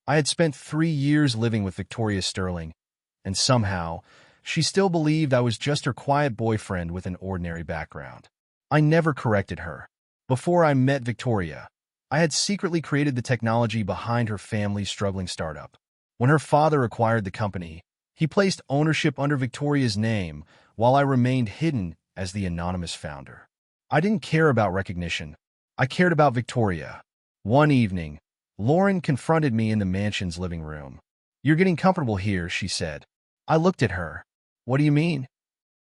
I had spent 3 years living with Victoria Sterling, and somehow, she still believed I was just her quiet boyfriend with an ordinary background. I never corrected her. Before I met Victoria, I had secretly created the technology behind her family's struggling startup. When her father acquired the company, he placed ownership under Victoria's name while I remained hidden as the anonymous founder. I didn't care about recognition. I cared about Victoria. One evening, Lauren confronted me in the mansion's living room. "You're getting comfortable here," she said. I looked at her. "What do you mean?"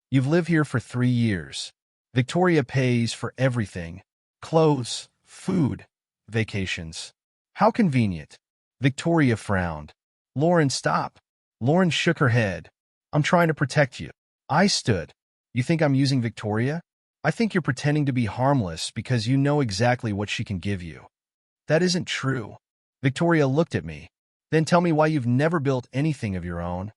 "You've lived here for 3 years. Victoria pays for everything. Clothes, food, vacations." "How convenient." Victoria frowned. "Lauren, stop." Lauren shook her head. "I'm trying to protect you." I stood. "You think I'm using Victoria?" "I think you're pretending to be harmless because you know exactly what she can give you." "That isn't true." Victoria looked at me. "Then tell me why you've never built anything of your own."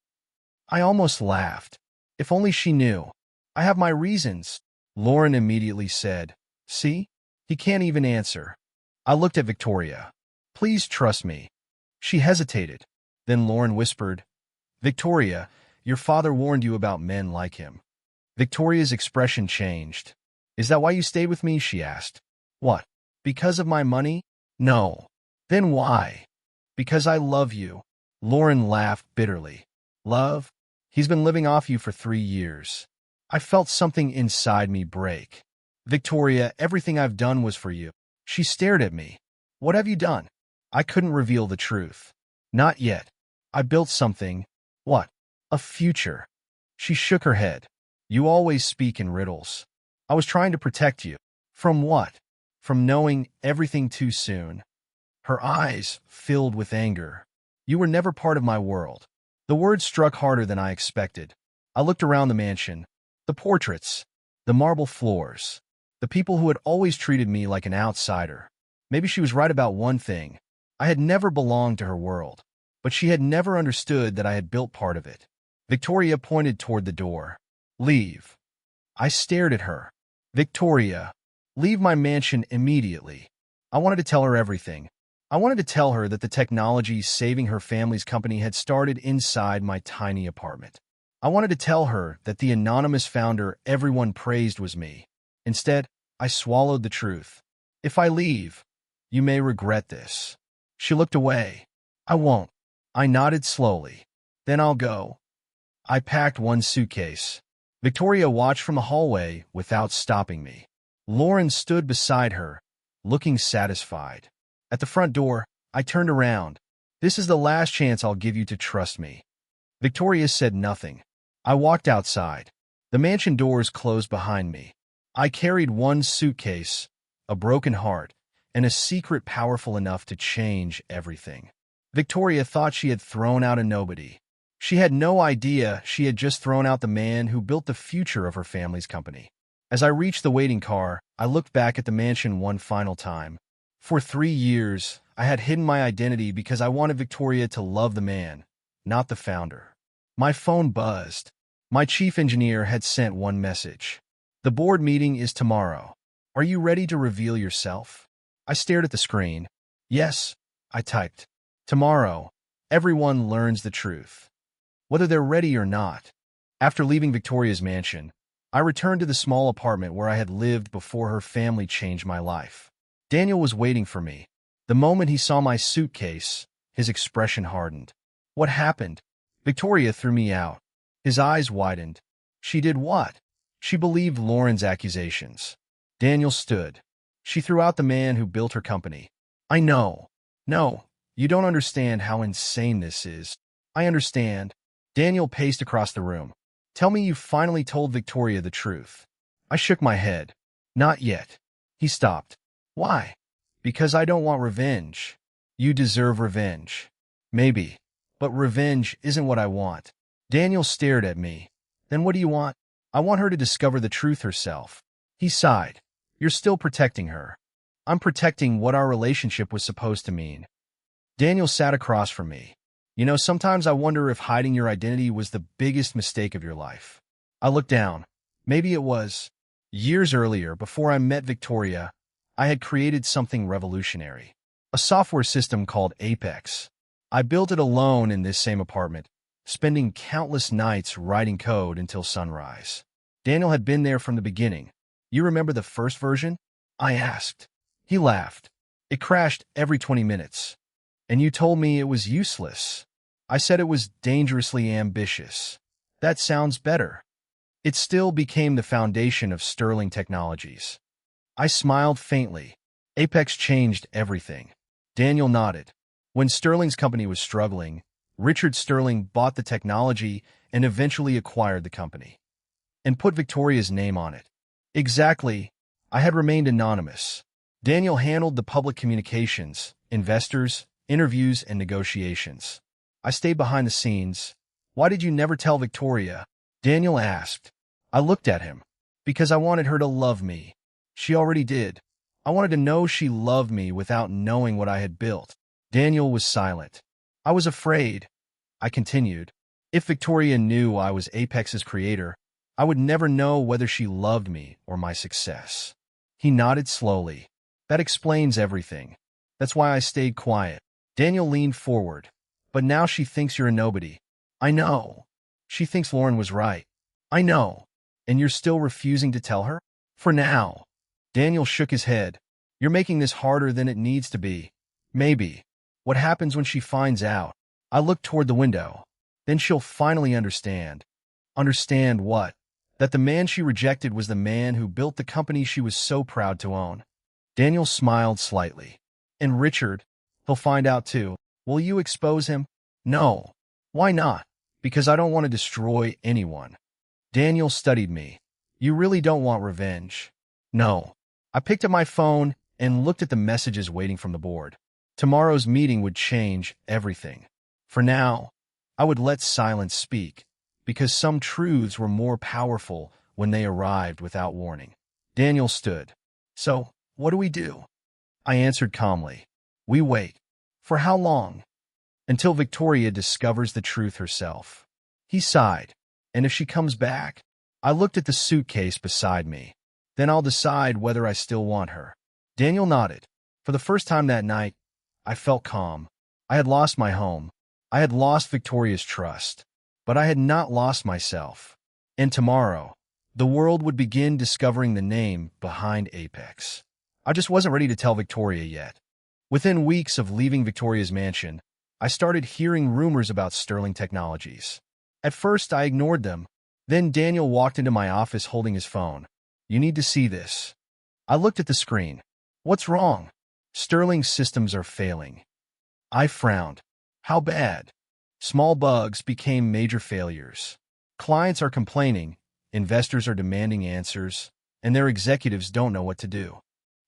I almost laughed. If only she knew. "I have my reasons." Lauren immediately said, "See? He can't even answer." I looked at Victoria. "Please trust me." She hesitated. Then Lauren whispered, "Victoria, your father warned you about men like him." Victoria's expression changed. "Is that why you stayed with me?" she asked. "What? Because of my money?" "No." "Then why?" "Because I love you." Lauren laughed bitterly. "Love? He's been living off you for 3 years." I felt something inside me break. "Victoria, everything I've done was for you." She stared at me. "What have you done?" I couldn't reveal the truth. "Not yet. I built something." "What?" "A future." She shook her head. "You always speak in riddles." "I was trying to protect you." "From what?" "From knowing everything too soon." Her eyes filled with anger. "You were never part of my world." The words struck harder than I expected. I looked around the mansion. The portraits, the marble floors, the people who had always treated me like an outsider. Maybe she was right about one thing. I had never belonged to her world, but she had never understood that I had built part of it. Victoria pointed toward the door. "Leave." I stared at her. "Victoria, leave my mansion immediately." I wanted to tell her everything. I wanted to tell her that the technology saving her family's company had started inside my tiny apartment. I wanted to tell her that the anonymous founder everyone praised was me. Instead, I swallowed the truth. "If I leave, you may regret this." She looked away. "I won't." I nodded slowly. "Then I'll go." I packed one suitcase. Victoria watched from the hallway without stopping me. Lauren stood beside her, looking satisfied. At the front door, I turned around. "This is the last chance I'll give you to trust me." Victoria said nothing. I walked outside. The mansion doors closed behind me. I carried one suitcase, a broken heart, and a secret powerful enough to change everything. Victoria thought she had thrown out a nobody. She had no idea she had just thrown out the man who built the future of her family's company. As I reached the waiting car, I looked back at the mansion one final time. For 3 years, I had hidden my identity because I wanted Victoria to love the man, not the founder. My phone buzzed. My chief engineer had sent one message. "The board meeting is tomorrow. Are you ready to reveal yourself?" I stared at the screen. "Yes," I typed. "Tomorrow, everyone learns the truth, whether they're ready or not." After leaving Victoria's mansion, I returned to the small apartment where I had lived before her family changed my life. Daniel was waiting for me. The moment he saw my suitcase, his expression hardened. "What happened?" "Victoria threw me out." His eyes widened. "She did what?" "She believed Lauren's accusations." Daniel stood. "She threw out the man who built her company." "I know." "No, you don't understand how insane this is." "I understand." Daniel paced across the room. "Tell me you finally told Victoria the truth." I shook my head. "Not yet." He stopped. "Why?" "Because I don't want revenge." "You deserve revenge." "Maybe. But revenge isn't what I want." Daniel stared at me. "Then what do you want?" "I want her to discover the truth herself." He sighed. "You're still protecting her." "I'm protecting what our relationship was supposed to mean." Daniel sat across from me. "You know, sometimes I wonder if hiding your identity was the biggest mistake of your life." I looked down. Maybe it was. Years earlier, before I met Victoria, I had created something revolutionary. A software system called Apex. I built it alone in this same apartment, spending countless nights writing code until sunrise. Daniel had been there from the beginning. You remember the first version? I asked. He laughed. It crashed every 20 minutes. And you told me it was useless. I said it was dangerously ambitious. That sounds better. It still became the foundation of Sterling Technologies. I smiled faintly. Apex changed everything. Daniel nodded. When Sterling's company was struggling, Richard Sterling bought the technology and eventually acquired the company and put Victoria's name on it. Exactly. I had remained anonymous. Daniel handled the public communications, investors, interviews, and negotiations. I stayed behind the scenes. Why did you never tell Victoria? Daniel asked. I looked at him. Because I wanted her to love me. She already did. I wanted to know she loved me without knowing what I had built. Daniel was silent. I was afraid. I continued. If Victoria knew I was Apex's creator, I would never know whether she loved me or my success. He nodded slowly. That explains everything. That's why I stayed quiet. Daniel leaned forward. But now she thinks you're a nobody. I know. She thinks Lauren was right. I know. And you're still refusing to tell her? For now. Daniel shook his head. You're making this harder than it needs to be. Maybe. What happens when she finds out? I looked toward the window. Then she'll finally understand. Understand what? That the man she rejected was the man who built the company she was so proud to own. Daniel smiled slightly. And Richard? He'll find out too. Will you expose him? No. Why not? Because I don't want to destroy anyone. Daniel studied me. You really don't want revenge. No. I picked up my phone and looked at the messages waiting from the board. Tomorrow's meeting would change everything. For now, I would let silence speak, because some truths were more powerful when they arrived without warning. Daniel stood. So, what do we do? I answered calmly. We wait. For how long? Until Victoria discovers the truth herself. He sighed. And if she comes back? I looked at the suitcase beside me. Then I'll decide whether I still want her. Daniel nodded. For the first time that night, I felt calm. I had lost my home. I had lost Victoria's trust. But I had not lost myself. And tomorrow, the world would begin discovering the name behind Apex. I just wasn't ready to tell Victoria yet. Within weeks of leaving Victoria's mansion, I started hearing rumors about Sterling Technologies. At first, I ignored them. Then Daniel walked into my office holding his phone. You need to see this. I looked at the screen. What's wrong? Sterling's systems are failing. I frowned. How bad? Small bugs became major failures. Clients are complaining, investors are demanding answers, and their executives don't know what to do.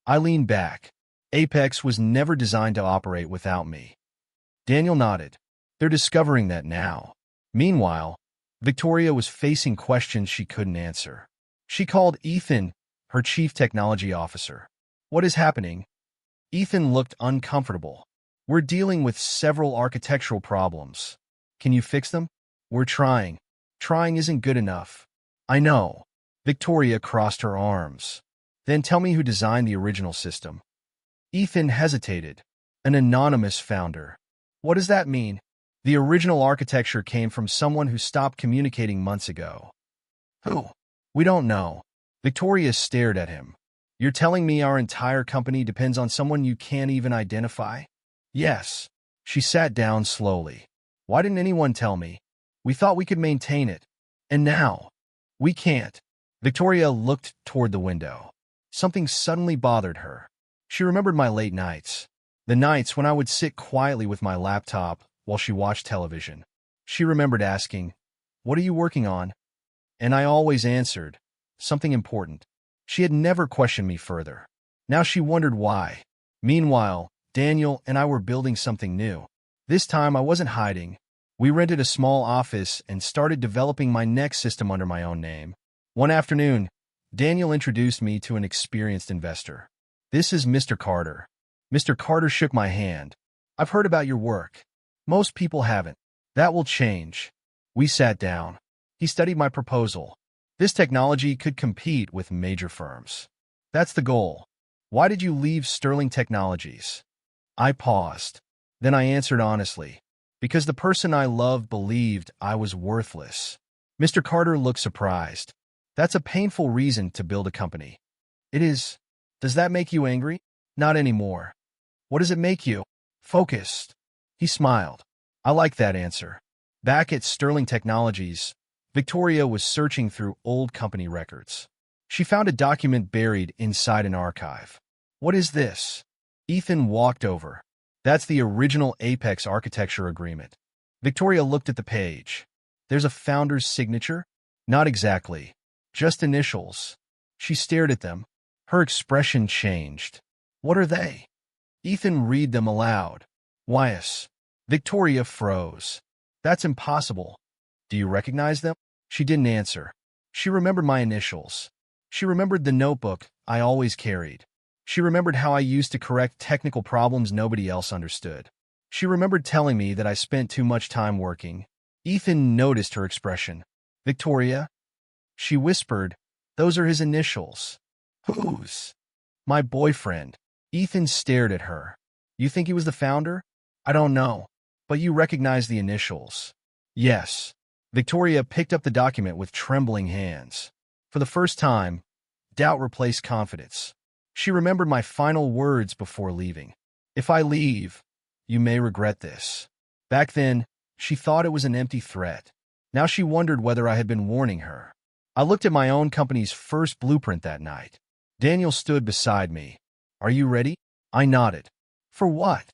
I leaned back. Apex was never designed to operate without me. Daniel nodded. They're discovering that now. Meanwhile, Victoria was facing questions she couldn't answer. She called Ethan, her chief technology officer. What is happening? Ethan looked uncomfortable. We're dealing with several architectural problems. Can you fix them? We're trying. Trying isn't good enough. I know. Victoria crossed her arms. Then tell me who designed the original system. Ethan hesitated. An anonymous founder. What does that mean? The original architecture came from someone who stopped communicating months ago. Who? We don't know. Victoria stared at him. You're telling me our entire company depends on someone you can't even identify? Yes. She sat down slowly. Why didn't anyone tell me? We thought we could maintain it. And now, we can't. Victoria looked toward the window. Something suddenly bothered her. She remembered my late nights. The nights when I would sit quietly with my laptop while she watched television. She remembered asking, "What are you working on?" And I always answered, "Something important." She had never questioned me further. Now she wondered why. Meanwhile, Daniel and I were building something new. This time I wasn't hiding. We rented a small office and started developing my next system under my own name. One afternoon, Daniel introduced me to an experienced investor. This is Mr. Carter. Mr. Carter shook my hand. I've heard about your work. Most people haven't. That will change. We sat down. He studied my proposal. This technology could compete with major firms. That's the goal. Why did you leave Sterling Technologies? I paused. Then I answered honestly. Because the person I loved believed I was worthless. Mr. Carter looked surprised. That's a painful reason to build a company. It is. Does that make you angry? Not anymore. What does it make you? Focused. He smiled. I like that answer. Back at Sterling Technologies, Victoria was searching through old company records. She found a document buried inside an archive. What is this? Ethan walked over. That's the original Apex architecture agreement. Victoria looked at the page. There's a founder's signature? Not exactly. Just initials. She stared at them. Her expression changed. What are they? Ethan read them aloud. Heiress. Victoria froze. That's impossible. Do you recognize them? She didn't answer. She remembered my initials. She remembered the notebook I always carried. She remembered how I used to correct technical problems nobody else understood. She remembered telling me that I spent too much time working. Ethan noticed her expression. Victoria? She whispered, those are his initials. Whose? My boyfriend. Ethan stared at her. You think he was the founder? I don't know. But you recognize the initials. Yes. Victoria picked up the document with trembling hands. For the first time, doubt replaced confidence. She remembered my final words before leaving. If I leave, you may regret this. Back then, she thought it was an empty threat. Now she wondered whether I had been warning her. I looked at my own company's first blueprint that night. Daniel stood beside me. Are you ready? I nodded. For what?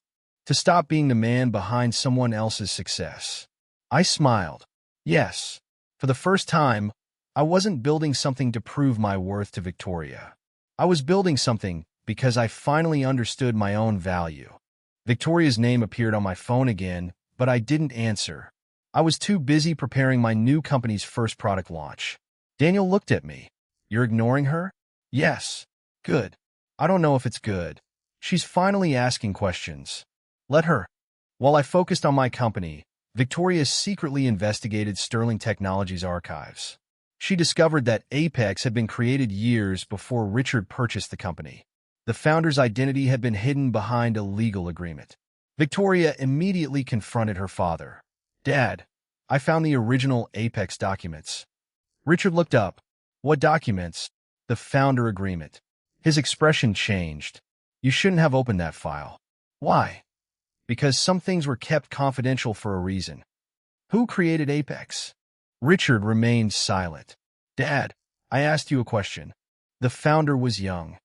To stop being the man behind someone else's success. I smiled. Yes. For the first time, I wasn't building something to prove my worth to Victoria. I was building something because I finally understood my own value. Victoria's name appeared on my phone again, but I didn't answer. I was too busy preparing my new company's first product launch. Daniel looked at me. You're ignoring her? Yes. Good. I don't know if it's good. She's finally asking questions. Let her. While I focused on my company, Victoria secretly investigated Sterling Technologies' archives. She discovered that Apex had been created years before Richard purchased the company. The founder's identity had been hidden behind a legal agreement. Victoria immediately confronted her father. Dad, I found the original Apex documents. Richard looked up. What documents? The founder agreement. His expression changed. You shouldn't have opened that file. Why? Because some things were kept confidential for a reason. Who created Apex? Richard remained silent. Dad, I asked you a question. The founder was young.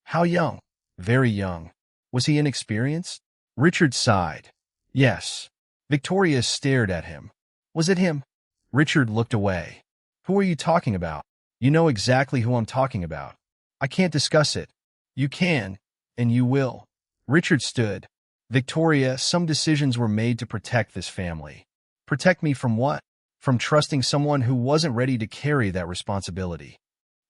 How young? Very young. Was he inexperienced? Richard sighed. Yes. Victoria stared at him. Was it him? Richard looked away. Who are you talking about? You know exactly who I'm talking about. I can't discuss it. You can, and you will. Richard stood. Victoria, some decisions were made to protect this family. Protect me from what? From trusting someone who wasn't ready to carry that responsibility.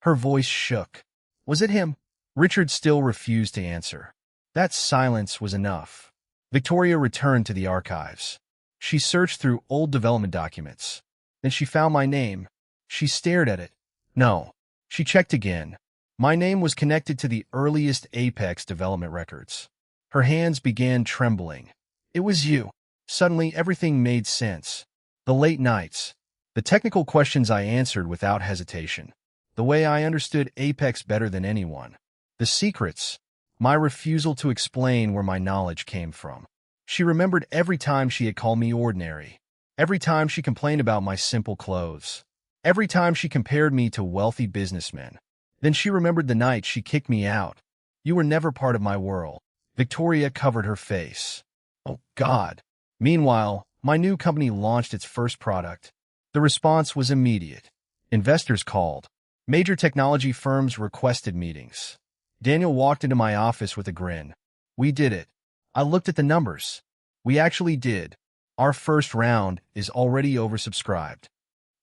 Her voice shook. Was it him? Richard still refused to answer. That silence was enough. Victoria returned to the archives. She searched through old development documents. Then she found my name. She stared at it. No. She checked again. My name was connected to the earliest Apex development records. Her hands began trembling. It was you. Suddenly, everything made sense. The late nights. The technical questions I answered without hesitation. The way I understood Apex better than anyone. The secrets. My refusal to explain where my knowledge came from. She remembered every time she had called me ordinary. Every time she complained about my simple clothes. Every time she compared me to wealthy businessmen. Then she remembered the night she kicked me out. You were never part of my world. Victoria covered her face. Oh, God. Meanwhile, my new company launched its first product. The response was immediate. Investors called. Major technology firms requested meetings. Daniel walked into my office with a grin. We did it. I looked at the numbers. We actually did. Our first round is already oversubscribed.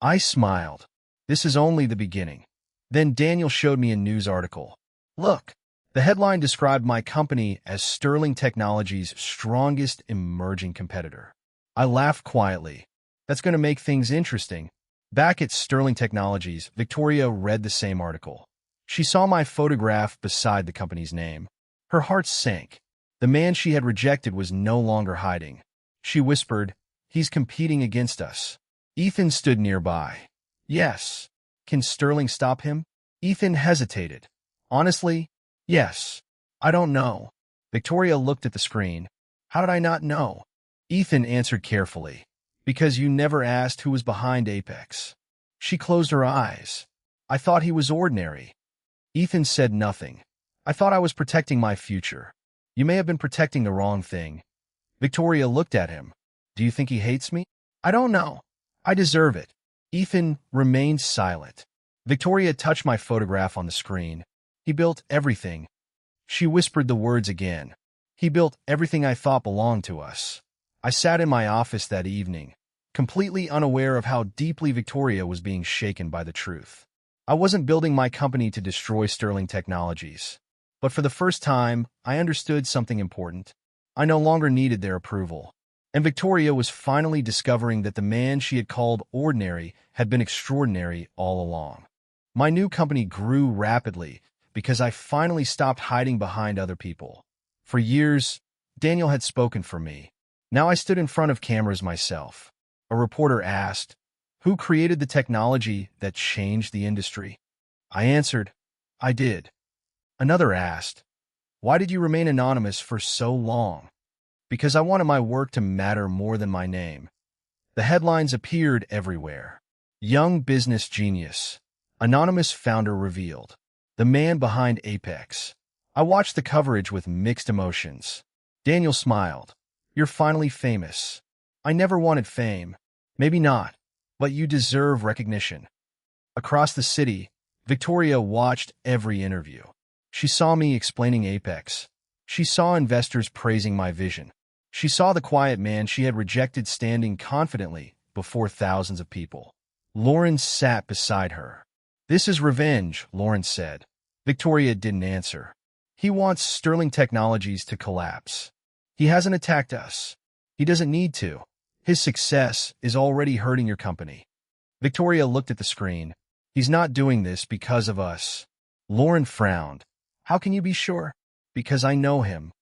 I smiled. This is only the beginning. Then Daniel showed me a news article. Look. The headline described my company as Sterling Technologies' strongest emerging competitor. I laughed quietly. That's going to make things interesting. Back at Sterling Technologies, Victoria read the same article. She saw my photograph beside the company's name. Her heart sank. The man she had rejected was no longer hiding. She whispered, He's competing against us. Ethan stood nearby. Yes. Can Sterling stop him? Ethan hesitated. Honestly, yes. I don't know. Victoria looked at the screen. How did I not know? Ethan answered carefully. Because you never asked who was behind Apex. She closed her eyes. I thought he was ordinary. Ethan said nothing. I thought I was protecting my future. You may have been protecting the wrong thing. Victoria looked at him. Do you think he hates me? I don't know. I deserve it. Ethan remained silent. Victoria touched my photograph on the screen. He built everything. She whispered the words again. He built everything I thought belonged to us. I sat in my office that evening, completely unaware of how deeply Victoria was being shaken by the truth. I wasn't building my company to destroy Sterling Technologies. But for the first time, I understood something important. I no longer needed their approval. And Victoria was finally discovering that the man she had called ordinary had been extraordinary all along. My new company grew rapidly because I finally stopped hiding behind other people. For years, Daniel had spoken for me. Now I stood in front of cameras myself. A reporter asked, "Who created the technology that changed the industry?" I answered, "I did." Another asked, "Why did you remain anonymous for so long?" Because I wanted my work to matter more than my name. The headlines appeared everywhere. Young business genius. Anonymous founder revealed. The man behind Apex. I watched the coverage with mixed emotions. Daniel smiled. You're finally famous. I never wanted fame. Maybe not, but you deserve recognition. Across the city, Victoria watched every interview. She saw me explaining Apex. She saw investors praising my vision. She saw the quiet man she had rejected standing confidently before thousands of people. Lauren sat beside her. This is revenge, Lauren said. Victoria didn't answer. He wants Sterling Technologies to collapse. He hasn't attacked us. He doesn't need to. His success is already hurting your company. Victoria looked at the screen. He's not doing this because of us. Lauren frowned. How can you be sure? Because I know him.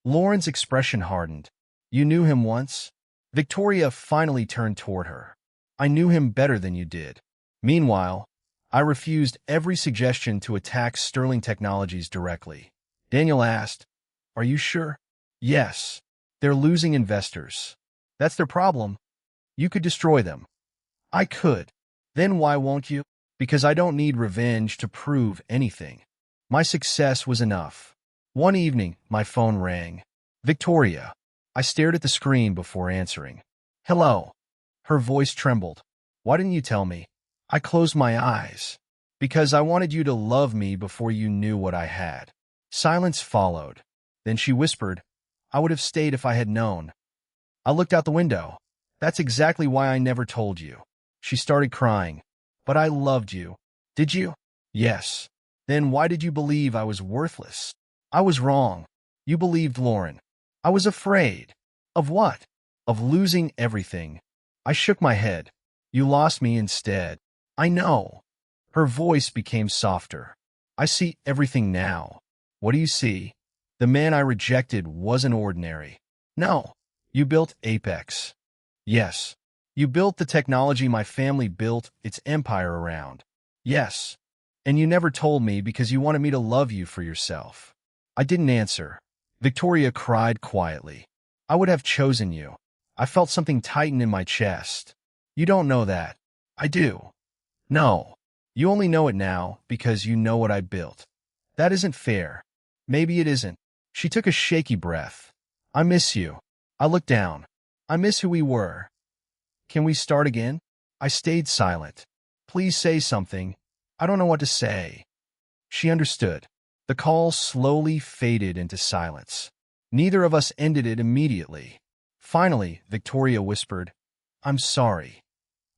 Lauren's expression hardened. You knew him once? Victoria finally turned toward her. I knew him better than you did. Meanwhile, I refused every suggestion to attack Sterling Technologies directly. Daniel asked, Are you sure? Yes. They're losing investors. That's their problem. You could destroy them. I could. Then why won't you? Because I don't need revenge to prove anything. My success was enough. One evening, my phone rang. Victoria. I stared at the screen before answering. Hello. Her voice trembled. Why didn't you tell me? I closed my eyes. Because I wanted you to love me before you knew what I had. Silence followed. Then she whispered, I would have stayed if I had known. I looked out the window. That's exactly why I never told you. She started crying. But I loved you. Did you? Yes. Then why did you believe I was worthless? I was wrong. You believed Lauren. I was afraid. Of what? Of losing everything. I shook my head. You lost me instead. I know. Her voice became softer. I see everything now. What do you see? The man I rejected wasn't ordinary. No. You built Apex. Yes. You built the technology my family built its empire around. Yes. And you never told me because you wanted me to love you for yourself. I didn't answer. Victoria cried quietly. I would have chosen you. I felt something tighten in my chest. You don't know that. I do. No. You only know it now because you know what I built. That isn't fair. Maybe it isn't. She took a shaky breath. I miss you. I looked down. I miss who we were. Can we start again? I stayed silent. Please say something. I don't know what to say. She understood. The call slowly faded into silence. Neither of us ended it immediately. Finally, Victoria whispered, I'm sorry.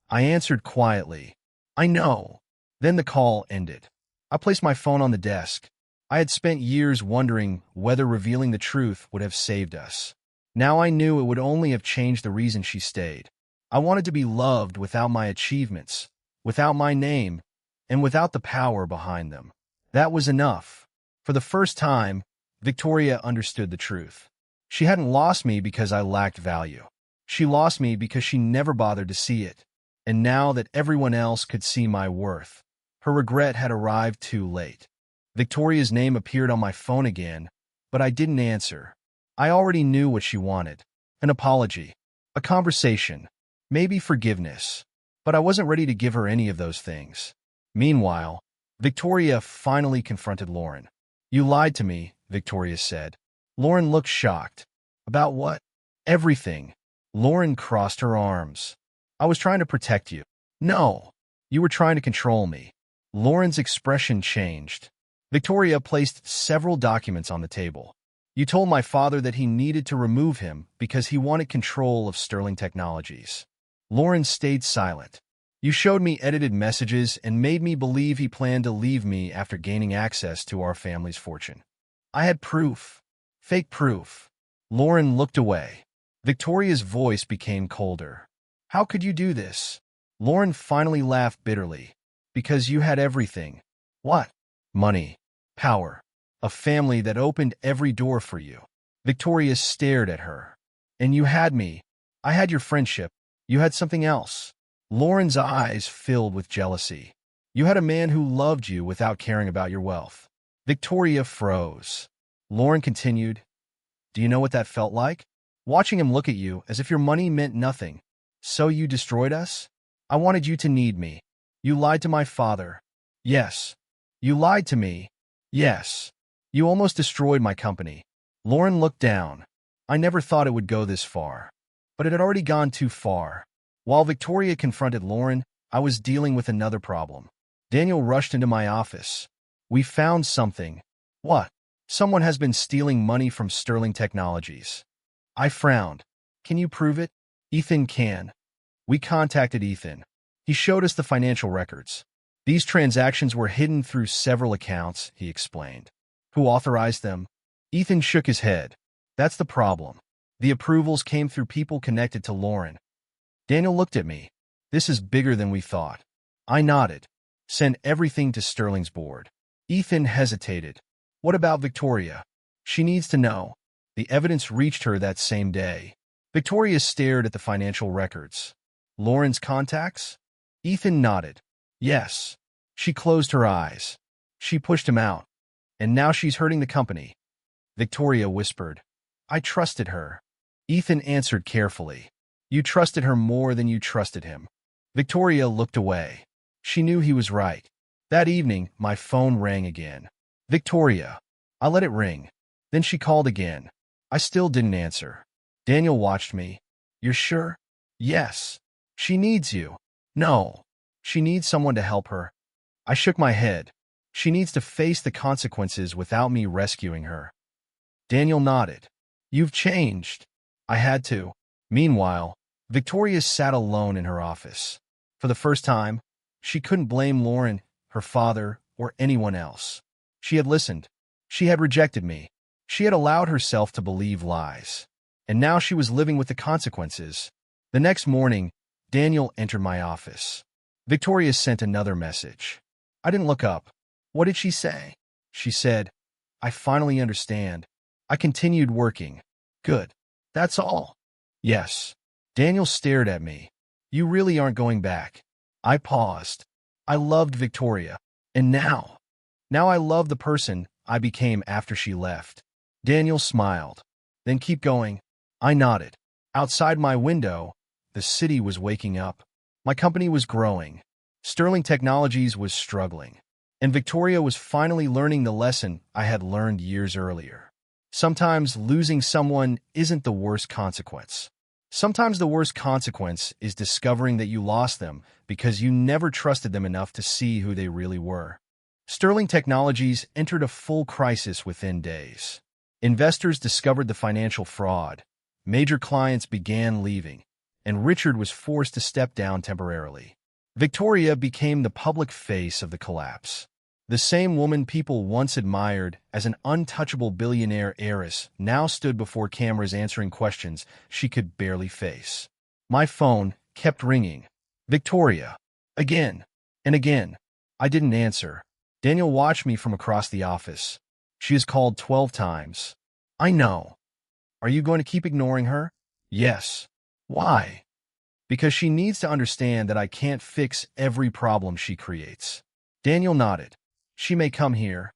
I answered quietly, I know. Then the call ended. I placed my phone on the desk. I had spent years wondering whether revealing the truth would have saved us. Now I knew it would only have changed the reason she stayed. I wanted to be loved without my achievements, without my name, and without the power behind them. That was enough. For the first time, Victoria understood the truth. She hadn't lost me because I lacked value. She lost me because she never bothered to see it. And now that everyone else could see my worth, her regret had arrived too late. Victoria's name appeared on my phone again, but I didn't answer. I already knew what she wanted. An apology. A conversation. Maybe forgiveness. But I wasn't ready to give her any of those things. Meanwhile, Victoria finally confronted Lauren. "You lied to me," Victoria said. Lauren looked shocked. "About what?" "Everything." Lauren crossed her arms. "I was trying to protect you." "No. You were trying to control me." Lauren's expression changed. Victoria placed several documents on the table. "You told my father that he needed to remove him because he wanted control of Sterling Technologies." Lauren stayed silent. "You showed me edited messages and made me believe he planned to leave me after gaining access to our family's fortune." "I had proof. Fake proof." Lauren looked away. Victoria's voice became colder. "How could you do this?" Lauren finally laughed bitterly. "Because you had everything." "What?" "Money. Power. A family that opened every door for you." Victoria stared at her. "And you had me. I had your friendship. You had something else." Lauren's eyes filled with jealousy. "You had a man who loved you without caring about your wealth." Victoria froze. Lauren continued, "Do you know what that felt like? Watching him look at you as if your money meant nothing. So you destroyed us? I wanted you to need me. You lied to my father." "Yes." "You lied to me." "Yes." "You almost destroyed my company." Lauren looked down. "I never thought it would go this far." But it had already gone too far. While Victoria confronted Lauren, I was dealing with another problem. Daniel rushed into my office. "We found something." "What?" "Someone has been stealing money from Sterling Technologies." I frowned. "Can you prove it?" "Ethan can." We contacted Ethan. He showed us the financial records. "These transactions were hidden through several accounts," he explained. "Who authorized them?" Ethan shook his head. "That's the problem. The approvals came through people connected to Lauren." Daniel looked at me. "This is bigger than we thought." I nodded. "Send everything to Sterling's board." Ethan hesitated. "What about Victoria? She needs to know." The evidence reached her that same day. Victoria stared at the financial records. "Lauren's contacts?" Ethan nodded. "Yes." She closed her eyes. "She pushed him out. And now she's hurting the company." Victoria whispered. "I trusted her." Ethan answered carefully. "You trusted her more than you trusted him." Victoria looked away. She knew he was right. That evening, my phone rang again. "Victoria." I let it ring. Then she called again. I still didn't answer. Daniel watched me. "You're sure?" "Yes." "She needs you." "No." "She needs someone to help her." I shook my head. "She needs to face the consequences without me rescuing her." Daniel nodded. "You've changed." I had to. Meanwhile, Victoria sat alone in her office. For the first time, she couldn't blame Lauren, her father, or anyone else. She had listened. She had rejected me. She had allowed herself to believe lies. And now she was living with the consequences. The next morning, Daniel entered my office. Victoria sent another message. I didn't look up. "What did she say?" She said, "I finally understand." I continued working. "Good. That's all." "Yes." Daniel stared at me. "You really aren't going back." I paused. I loved Victoria. And now? Now I love the person I became after she left. Daniel smiled. "Then keep going." I nodded. Outside my window, the city was waking up. My company was growing. Sterling Technologies was struggling. And Victoria was finally learning the lesson I had learned years earlier. Sometimes losing someone isn't the worst consequence. Sometimes the worst consequence is discovering that you lost them because you never trusted them enough to see who they really were. Sterling Technologies entered a full crisis within days. Investors discovered the financial fraud. Major clients began leaving, and Richard was forced to step down temporarily. Victoria became the public face of the collapse. The same woman people once admired as an untouchable billionaire heiress now stood before cameras answering questions she could barely face. My phone kept ringing. "Victoria." Again and again. I didn't answer. Daniel watched me from across the office. "She has called 12 times. "I know." "Are you going to keep ignoring her?" "Yes." Why? Because she needs to understand that I can't fix every problem she creates. Daniel nodded. She may come here.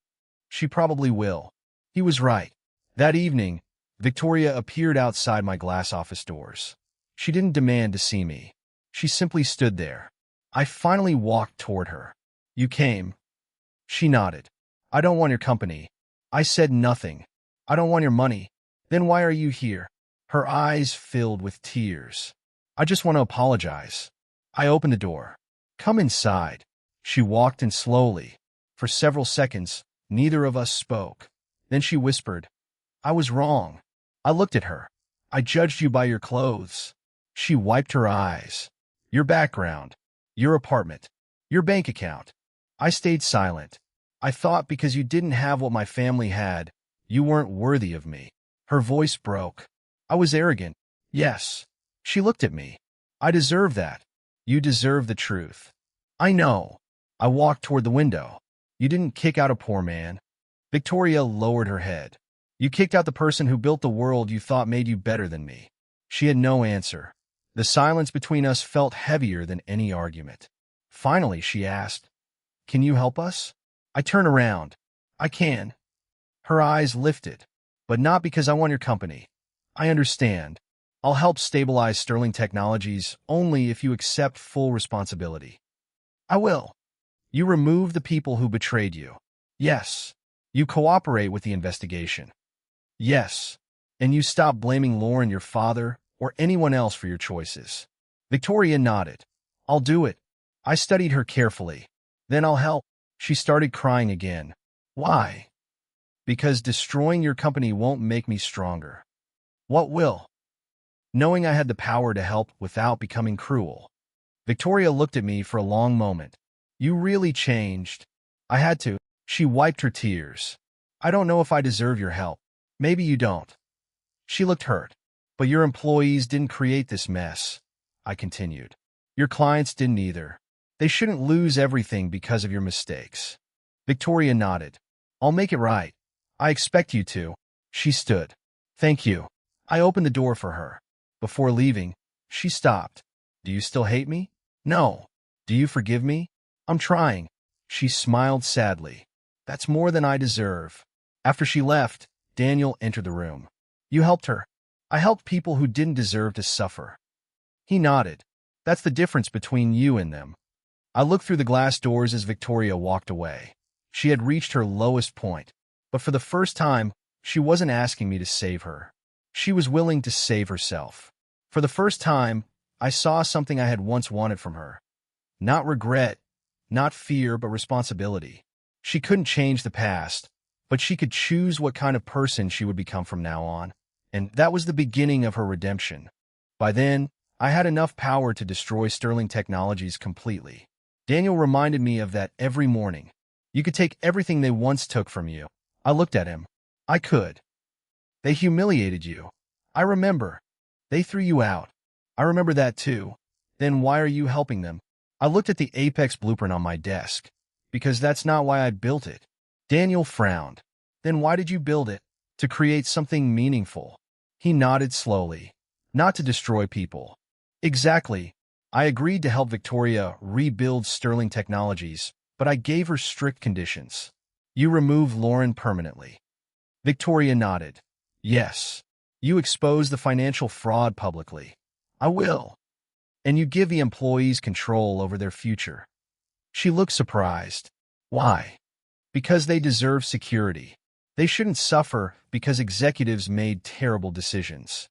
She probably will. He was right. That evening, Victoria appeared outside my glass office doors. She didn't demand to see me. She simply stood there. I finally walked toward her. You came. She nodded. I don't want your company. I said nothing. I don't want your money. Then why are you here? Her eyes filled with tears. I just want to apologize. I opened the door. Come inside. She walked in slowly. For several seconds, neither of us spoke. Then she whispered, I was wrong. I looked at her. I judged you by your clothes. She wiped her eyes. Your background. Your apartment. Your bank account. I stayed silent. I thought because you didn't have what my family had, you weren't worthy of me. Her voice broke. I was arrogant. Yes. She looked at me. I deserve that. You deserve the truth. I know. I walked toward the window. You didn't kick out a poor man. Victoria lowered her head. You kicked out the person who built the world you thought made you better than me. She had no answer. The silence between us felt heavier than any argument. Finally, she asked, Can you help us? I turned around. I can. Her eyes lifted. But not because I want your company. I understand. I'll help stabilize Sterling Technologies only if you accept full responsibility. I will. You remove the people who betrayed you. Yes. You cooperate with the investigation. Yes. And you stop blaming Lauren, your father, or anyone else for your choices. Victoria nodded. I'll do it. I studied her carefully. Then I'll help. She started crying again. Why? Because destroying your company won't make me stronger. What will? Knowing I had the power to help without becoming cruel. Victoria looked at me for a long moment. You really changed. I had to. She wiped her tears. I don't know if I deserve your help. Maybe you don't. She looked hurt. But your employees didn't create this mess, I continued. Your clients didn't either. They shouldn't lose everything because of your mistakes. Victoria nodded. I'll make it right. I expect you to. She stood. Thank you. I opened the door for her. Before leaving, she stopped. Do you still hate me? No. Do you forgive me? I'm trying. She smiled sadly. That's more than I deserve. After she left, Daniel entered the room. You helped her. I helped people who didn't deserve to suffer. He nodded. That's the difference between you and them. I looked through the glass doors as Victoria walked away. She had reached her lowest point, but for the first time, she wasn't asking me to save her. She was willing to save herself. For the first time, I saw something I had once wanted from her. Not regret, not fear, but responsibility. She couldn't change the past, but she could choose what kind of person she would become from now on. And that was the beginning of her redemption. By then, I had enough power to destroy Sterling Technologies completely. Daniel reminded me of that every morning. You could take everything they once took from you. I looked at him. I could. They humiliated you. I remember. They threw you out. I remember that too. Then why are you helping them? I looked at the Apex blueprint on my desk. Because that's not why I built it. Daniel frowned. Then why did you build it? To create something meaningful. He nodded slowly. Not to destroy people. Exactly. I agreed to help Victoria rebuild Sterling Technologies, but I gave her strict conditions. You remove Lauren permanently. Victoria nodded. Yes. You expose the financial fraud publicly. I will. And you give the employees control over their future. She looked surprised. Why? Because they deserve security. They shouldn't suffer because executives made terrible decisions.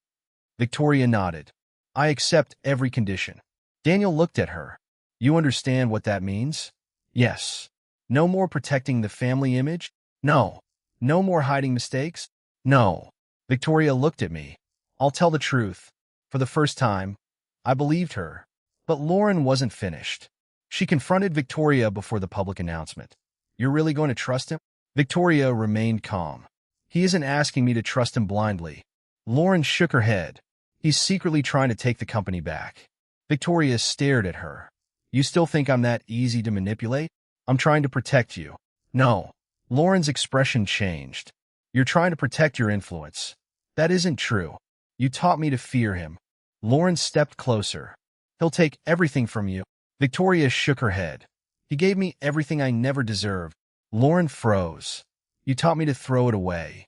Victoria nodded. I accept every condition. Daniel looked at her. You understand what that means? Yes. No more protecting the family image? No. No more hiding mistakes? No. Victoria looked at me. I'll tell the truth. For the first time, I believed her. But Lauren wasn't finished. She confronted Victoria before the public announcement. You're really going to trust him? Victoria remained calm. He isn't asking me to trust him blindly. Lauren shook her head. He's secretly trying to take the company back. Victoria stared at her. You still think I'm that easy to manipulate? I'm trying to protect you. No. Lauren's expression changed. You're trying to protect your influence. That isn't true. You taught me to fear him. Lauren stepped closer. He'll take everything from you. Victoria shook her head. He gave me everything I never deserved. Lauren froze. You taught me to throw it away.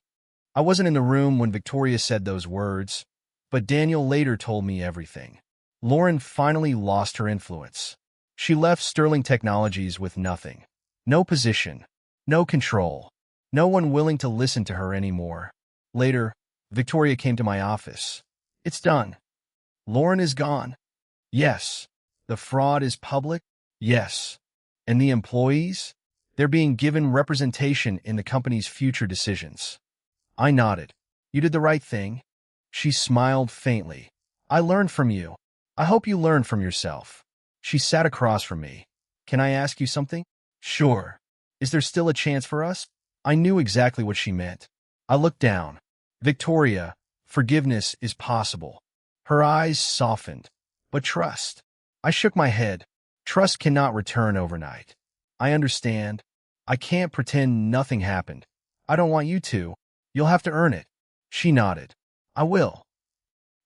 I wasn't in the room when Victoria said those words, but Daniel later told me everything. Lauren finally lost her influence. She left Sterling Technologies with nothing. No position, no control, no one willing to listen to her anymore. Later, Victoria came to my office. It's done. Lauren is gone. Yes. The fraud is public. Yes. And the employees? They're being given representation in the company's future decisions. I nodded. You did the right thing. She smiled faintly. I learned from you. I hope you learn from yourself. She sat across from me. Can I ask you something? Sure. Is there still a chance for us? I knew exactly what she meant. I looked down. Victoria, forgiveness is possible. Her eyes softened. But trust. I shook my head. Trust cannot return overnight. I understand. I can't pretend nothing happened. I don't want you to. You'll have to earn it. She nodded. I will.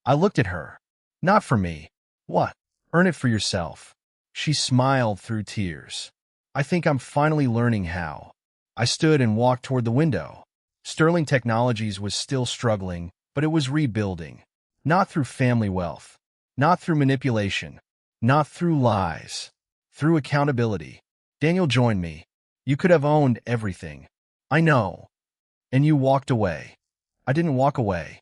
I looked at her. Not for me. What? Earn it for yourself. She smiled through tears. I think I'm finally learning how. I stood and walked toward the window. Sterling Technologies was still struggling, but it was rebuilding. Not through family wealth. Not through manipulation. Not through lies. Through accountability. Daniel joined me. You could have owned everything. I know. And you walked away. I didn't walk away.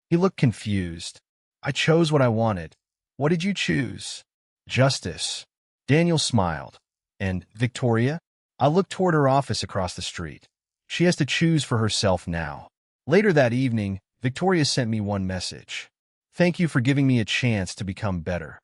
He looked confused. I chose what I wanted. What did you choose? Justice. Daniel smiled. And Victoria? I looked toward her office across the street. She has to choose for herself now. Later that evening, Victoria sent me one message. Thank you for giving me a chance to become better.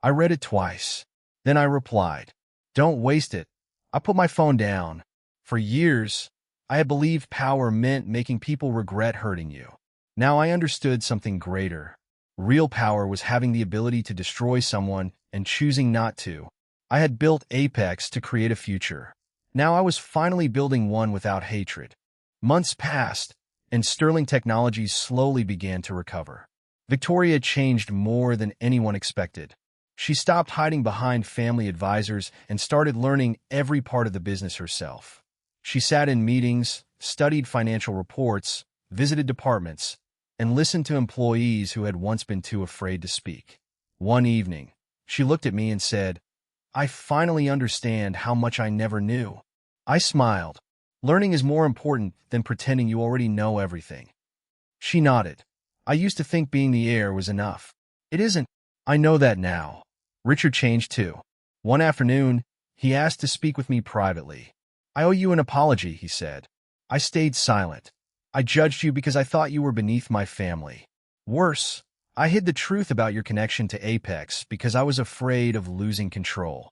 I read it twice. Then I replied, don't waste it. I put my phone down. For years, I had believed power meant making people regret hurting you. Now I understood something greater. Real power was having the ability to destroy someone and choosing not to. I had built Apex to create a future. Now I was finally building one without hatred. Months passed, and Sterling Technologies slowly began to recover. Victoria changed more than anyone expected. She stopped hiding behind family advisors and started learning every part of the business herself. She sat in meetings, studied financial reports, visited departments, and listened to employees who had once been too afraid to speak. One evening, she looked at me and said, I finally understand how much I never knew. I smiled. Learning is more important than pretending you already know everything. She nodded. I used to think being the heir was enough. It isn't. I know that now. Richard changed too. One afternoon, he asked to speak with me privately. I owe you an apology, he said. I stayed silent. I judged you because I thought you were beneath my family. Worse, I hid the truth about your connection to Apex because I was afraid of losing control.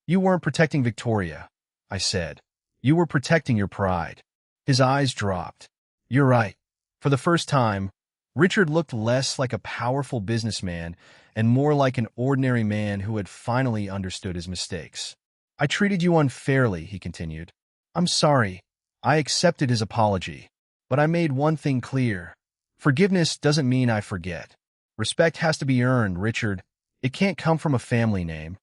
You weren't protecting Victoria, I said. You were protecting your pride. His eyes dropped. You're right. For the first time, Richard looked less like a powerful businessman and more like an ordinary man who had finally understood his mistakes. I treated you unfairly, he continued. I'm sorry. I accepted his apology. But I made one thing clear. Forgiveness doesn't mean I forget. Respect has to be earned, Richard. It can't come from a family name.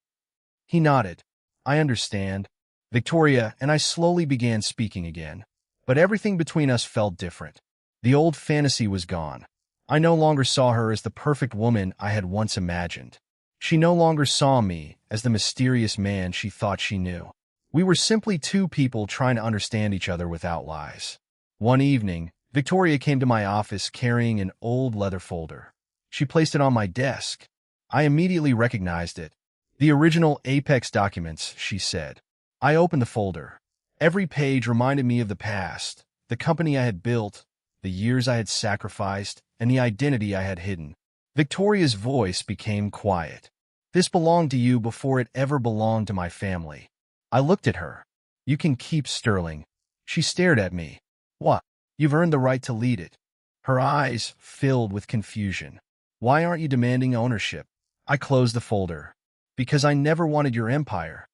He nodded. I understand. Victoria and I slowly began speaking again. But everything between us felt different. The old fantasy was gone. I no longer saw her as the perfect woman I had once imagined. She no longer saw me as the mysterious man she thought she knew. We were simply two people trying to understand each other without lies. One evening, Victoria came to my office carrying an old leather folder. She placed it on my desk. I immediately recognized it. The original Apex documents, she said. I opened the folder. Every page reminded me of the past, the company I had built, the years I had sacrificed, and the identity I had hidden. Victoria's voice became quiet. This belonged to you before it ever belonged to my family. I looked at her. You can keep Sterling. She stared at me. What? You've earned the right to lead it. Her eyes filled with confusion. Why aren't you demanding ownership? I closed the folder. Because I never wanted your empire.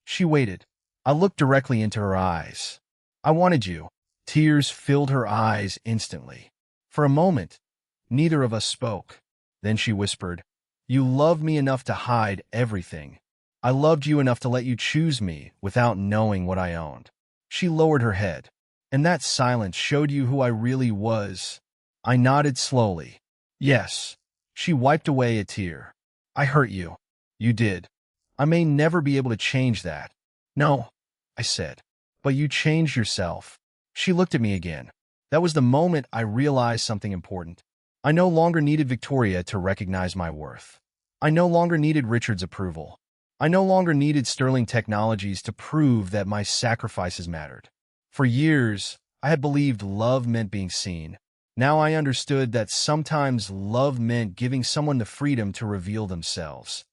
She waited. I looked directly into her eyes. I wanted you. Tears filled her eyes instantly. For a moment, neither of us spoke. Then she whispered, "You loved me enough to hide everything. I loved you enough to let you choose me without knowing what I owned." She lowered her head. "And that silence showed you who I really was." I nodded slowly. "Yes." She wiped away a tear. "I hurt you." "You did. I may never be able to change that." "No," I said. "But you changed yourself." She looked at me again. That was the moment I realized something important. I no longer needed Victoria to recognize my worth. I no longer needed Richard's approval. I no longer needed Sterling Technologies to prove that my sacrifices mattered. For years, I had believed love meant being seen. Now I understood that sometimes love meant giving someone the freedom to reveal themselves,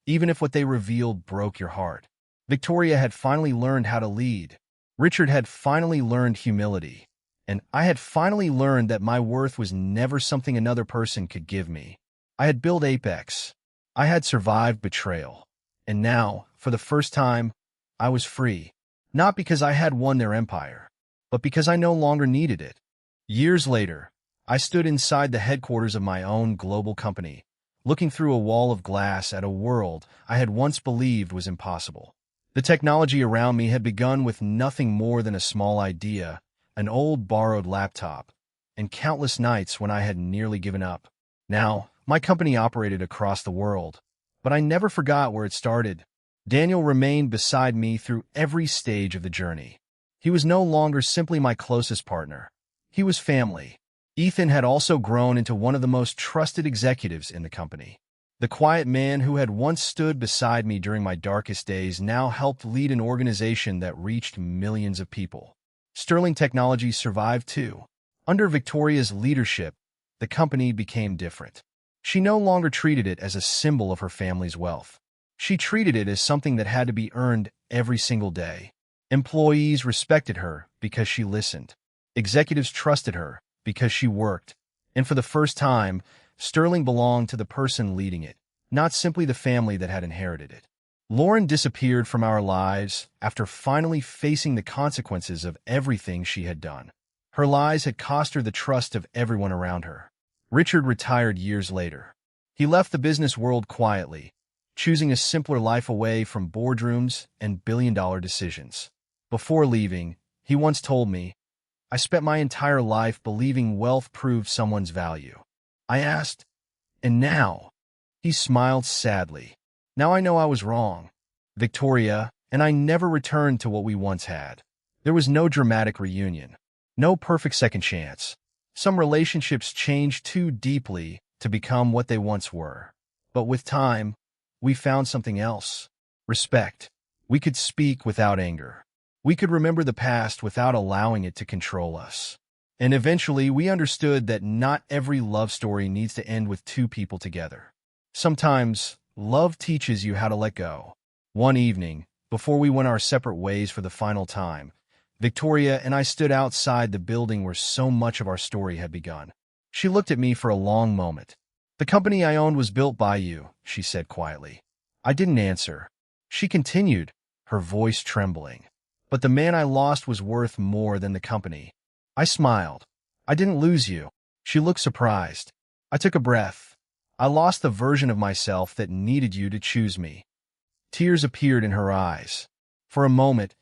even if what they revealed broke your heart. Victoria had finally learned how to lead. Richard had finally learned humility. And I had finally learned that my worth was never something another person could give me. I had built Apex. I had survived betrayal. And now, for the first time, I was free. Not because I had won their empire, but because I no longer needed it. Years later, I stood inside the headquarters of my own global company, looking through a wall of glass at a world I had once believed was impossible. The technology around me had begun with nothing more than a small idea, an old borrowed laptop, and countless nights when I had nearly given up. Now, my company operated across the world, but I never forgot where it started. Daniel remained beside me through every stage of the journey. He was no longer simply my closest partner. He was family. Ethan had also grown into one of the most trusted executives in the company. The quiet man who had once stood beside me during my darkest days now helped lead an organization that reached millions of people. Sterling Technologies survived too. Under Victoria's leadership, the company became different. She no longer treated it as a symbol of her family's wealth. She treated it as something that had to be earned every single day. Employees respected her because she listened. Executives trusted her because she worked. And for the first time, Sterling belonged to the person leading it, not simply the family that had inherited it. Lauren disappeared from our lives after finally facing the consequences of everything she had done. Her lies had cost her the trust of everyone around her. Richard retired years later. He left the business world quietly, choosing a simpler life away from boardrooms and billion-dollar decisions. Before leaving, he once told me, "I spent my entire life believing wealth proved someone's value." I asked, "And now?" He smiled sadly. "Now I know I was wrong, Victoria, and I never returned to what we once had." There was no dramatic reunion, no perfect second chance. Some relationships change too deeply to become what they once were. But with time, we found something else. Respect. We could speak without anger. We could remember the past without allowing it to control us. And eventually, we understood that not every love story needs to end with two people together. Sometimes, love teaches you how to let go. One evening, before we went our separate ways for the final time, Victoria and I stood outside the building where so much of our story had begun. She looked at me for a long moment. "The company I owned was built by you," she said quietly. I didn't answer. She continued, her voice trembling. "But the man I lost was worth more than the company." I smiled. "I didn't lose you." She looked surprised. I took a breath. "I lost the version of myself that needed you to choose me." Tears appeared in her eyes. For a moment,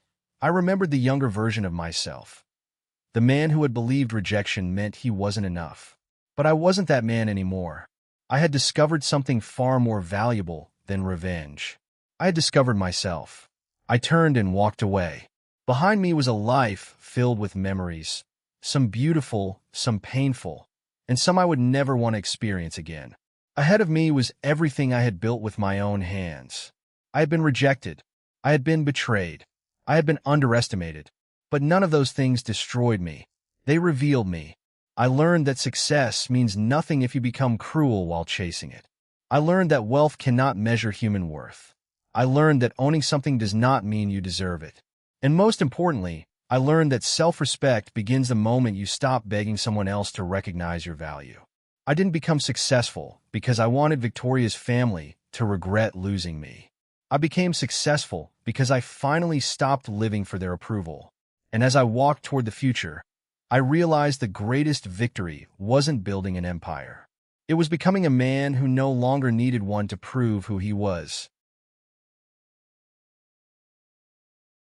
I remembered the younger version of myself. The man who had believed rejection meant he wasn't enough. But I wasn't that man anymore. I had discovered something far more valuable than revenge. I had discovered myself. I turned and walked away. Behind me was a life filled with memories, some beautiful, some painful, and some I would never want to experience again. Ahead of me was everything I had built with my own hands. I had been rejected. I had been betrayed. I had been underestimated. But none of those things destroyed me. They revealed me. I learned that success means nothing if you become cruel while chasing it. I learned that wealth cannot measure human worth. I learned that owning something does not mean you deserve it. And most importantly, I learned that self-respect begins the moment you stop begging someone else to recognize your value. I didn't become successful because I wanted Victoria's family to regret losing me. I became successful because I finally stopped living for their approval. And as I walked toward the future, I realized the greatest victory wasn't building an empire. It was becoming a man who no longer needed one to prove who he was.